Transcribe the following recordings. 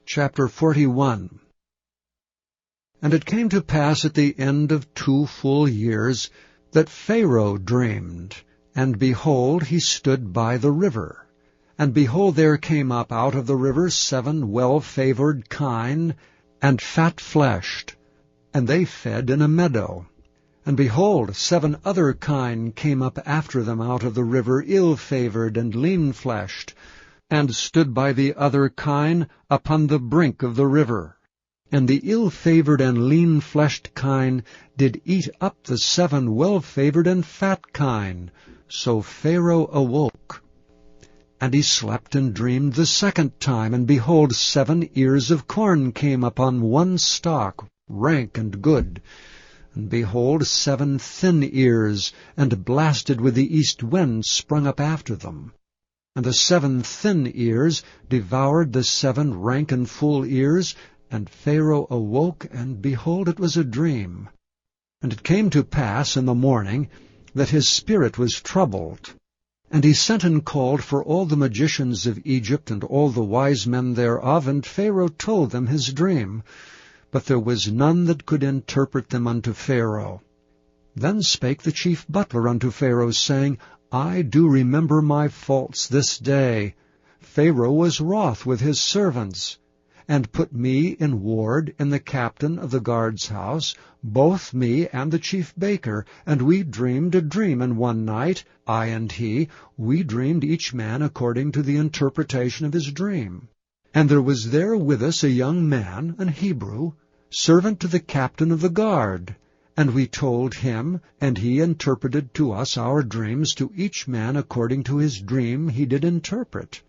Chapter 41. And it came to pass at the end of 2 full years that Pharaoh dreamed, and behold, he stood by the river. And behold, there came up out of the river 7 well-favored kine, and fat-fleshed, and they fed in a meadow. And behold, 7 other kine came up after them out of the river, ill-favored and lean-fleshed, and stood by the other kine upon the brink of the river. And the ill-favored and lean-fleshed kine did eat up the 7 well-favored and fat kine. So Pharaoh awoke. And he slept and dreamed the second time, and behold, 7 ears of corn came upon one stalk, rank and good. And behold, 7 thin ears, and blasted with the east wind, sprung up after them. And the 7 thin ears devoured the 7 rank and full ears, and Pharaoh awoke, and behold, it was a dream. And it came to pass in the morning that his spirit was troubled. And he sent and called for all the magicians of Egypt, and all the wise men thereof, and Pharaoh told them his dream. But there was none that could interpret them unto Pharaoh. Then spake the chief butler unto Pharaoh, saying, I do remember my faults this day. Pharaoh was wroth with his servants, and put me in ward in the captain of the guard's house, both me and the chief baker, and we dreamed a dream in one night, I and he. We dreamed each man according to the interpretation of his dream. And there was there with us a young man, an Hebrew, servant to the captain of the guard. And we told him, and he interpreted to us our dreams, to each man according to his dream he did interpret.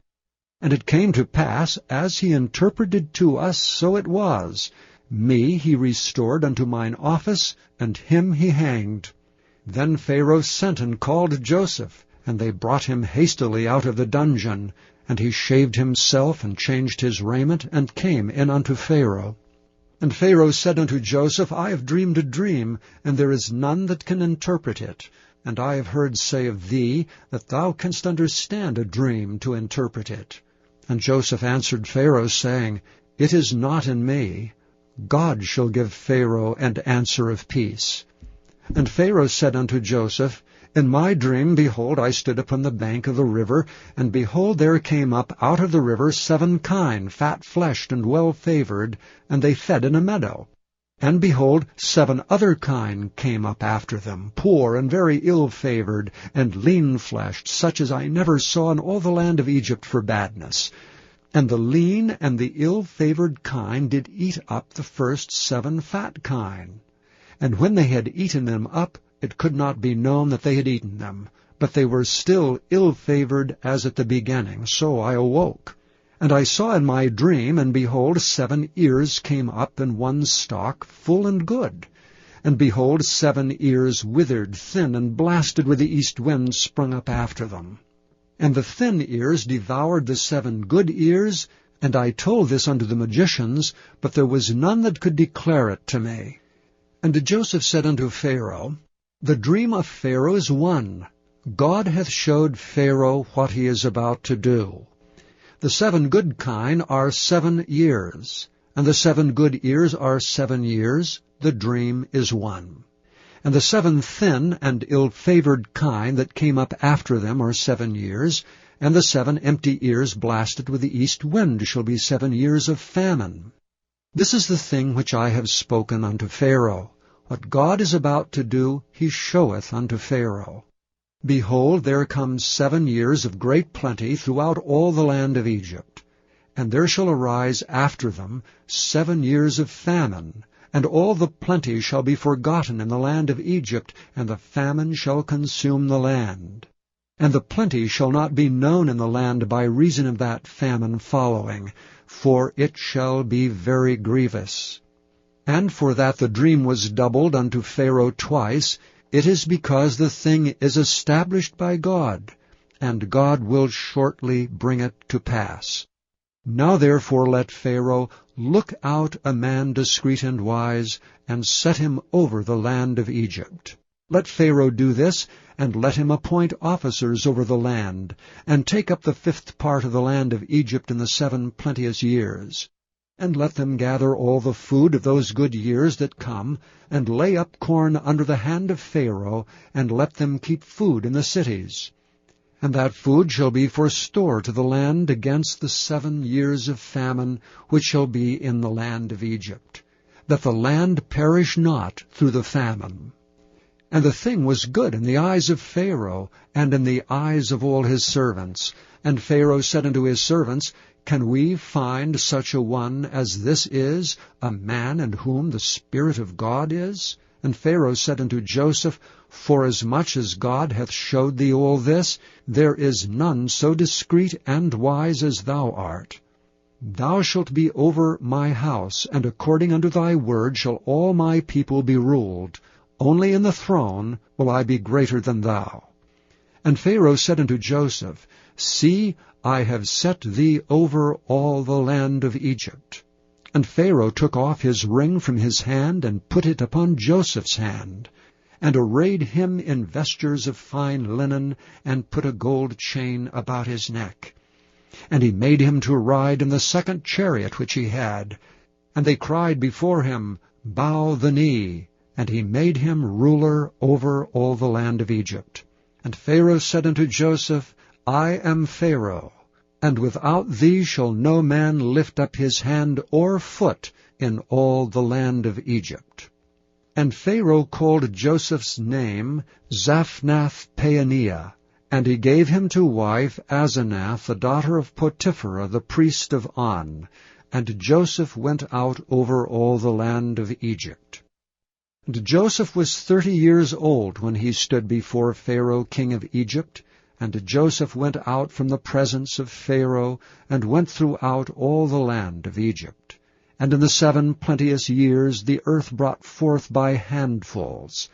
And it came to pass, as he interpreted to us, so it was. Me he restored unto mine office, and him he hanged. Then Pharaoh sent and called Joseph, and they brought him hastily out of the dungeon. And he shaved himself, and changed his raiment, and came in unto Pharaoh. And Pharaoh said unto Joseph, I have dreamed a dream, and there is none that can interpret it. And I have heard say of thee, that thou canst understand a dream to interpret it. And Joseph answered Pharaoh, saying, It is not in me. God shall give Pharaoh an answer of peace. And Pharaoh said unto Joseph, In my dream, behold, I stood upon the bank of the river, and behold, there came up out of the river 7 kine, fat-fleshed and well-favored, and they fed in a meadow. And behold, 7 other kine came up after them, poor and very ill-favored, and lean-fleshed, such as I never saw in all the land of Egypt for badness. And the lean and the ill-favored kine did eat up the first 7 fat kine. And when they had eaten them up, it could not be known that they had eaten them, but they were still ill-favored as at the beginning. So I awoke. And I saw in my dream, and behold, 7 ears came up in one stalk, full and good. And behold, 7 ears withered, thin, and blasted with the east wind, sprung up after them. And the thin ears devoured the 7 good ears, and I told this unto the magicians, but there was none that could declare it to me. And Joseph said unto Pharaoh, The dream of Pharaoh is one. God hath showed Pharaoh what he is about to do. The 7 good kine are 7 years, and the 7 good ears are 7 years. The dream is one. And the 7 thin and ill-favored kine that came up after them are 7 years, and the 7 empty ears blasted with the east wind shall be 7 years of famine. This is the thing which I have spoken unto Pharaoh. What God is about to do, he showeth unto Pharaoh. Behold, there come 7 years of great plenty throughout all the land of Egypt. And there shall arise after them 7 years of famine, and all the plenty shall be forgotten in the land of Egypt, and the famine shall consume the land. And the plenty shall not be known in the land by reason of that famine following, for it shall be very grievous. And for that the dream was doubled unto Pharaoh twice, it is because the thing is established by God, and God will shortly bring it to pass. Now therefore let Pharaoh look out a man discreet and wise, and set him over the land of Egypt. Let Pharaoh do this, and let him appoint officers over the land, and take up the 5th part of the land of Egypt in the 7 plenteous years. And let them gather all the food of those good years that come, and lay up corn under the hand of Pharaoh, and let them keep food in the cities. And that food shall be for store to the land against the 7 years of famine which shall be in the land of Egypt, that the land perish not through the famine. And the thing was good in the eyes of Pharaoh, and in the eyes of all his servants. And Pharaoh said unto his servants, Can we find such a one as this is, a man in whom the Spirit of God is? And Pharaoh said unto Joseph, Forasmuch as God hath showed thee all this, there is none so discreet and wise as thou art. Thou shalt be over my house, and according unto thy word shall all my people be ruled. Only in the throne will I be greater than thou. And Pharaoh said unto Joseph, See, I have set thee over all the land of Egypt. And Pharaoh took off his ring from his hand, and put it upon Joseph's hand, and arrayed him in vestures of fine linen, and put a gold chain about his neck. And he made him to ride in the second chariot which he had. And they cried before him, Bow the knee. And he made him ruler over all the land of Egypt. And Pharaoh said unto Joseph, I am Pharaoh, and without thee shall no man lift up his hand or foot in all the land of Egypt. And Pharaoh called Joseph's name Zaphnath-Paaneah, and he gave him to wife Asenath, the daughter of Potiphera, the priest of On. And Joseph went out over all the land of Egypt. And Joseph was 30 years old when he stood before Pharaoh king of Egypt. And Joseph went out from the presence of Pharaoh, and went throughout all the land of Egypt. And in the 7 plenteous years the earth brought forth by handfuls.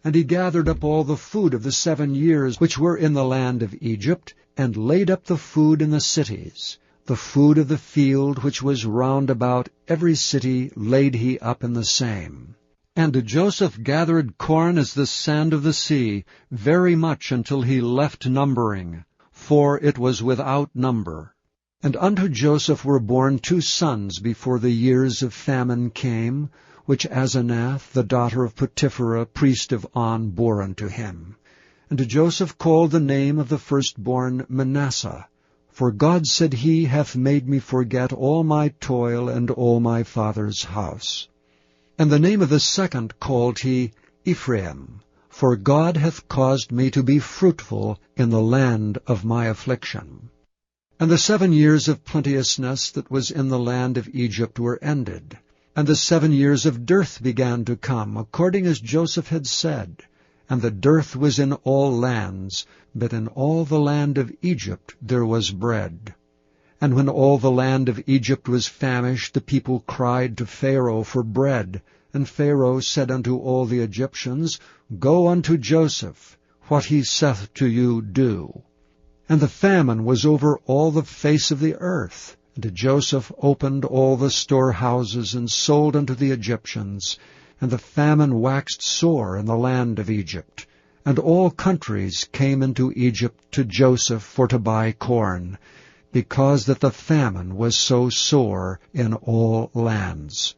And he gathered up all the food of the 7 years which were in the land of Egypt, and laid up the food in the cities. The food of the field which was round about every city laid he up in the same. And Joseph gathered corn as the sand of the sea, very much until he left numbering, for it was without number. And unto Joseph were born 2 sons before the years of famine came, which Asenath, the daughter of Potiphera, priest of On, bore unto him. And Joseph called the name of the firstborn Manasseh, for God, said he, hath made me forget all my toil and all my father's house. And the name of the second called he Ephraim, for God hath caused me to be fruitful in the land of my affliction. And the 7 years of plenteousness that was in the land of Egypt were ended, and the 7 years of dearth began to come, according as Joseph had said. And the dearth was in all lands, but in all the land of Egypt there was bread. And when all the land of Egypt was famished, the people cried to Pharaoh for bread. And Pharaoh said unto all the Egyptians, Go unto Joseph, what he saith to you do. And the famine was over all the face of the earth. And Joseph opened all the storehouses, and sold unto the Egyptians. And the famine waxed sore in the land of Egypt. And all countries came into Egypt to Joseph for to buy corn, because that the famine was so sore in all lands.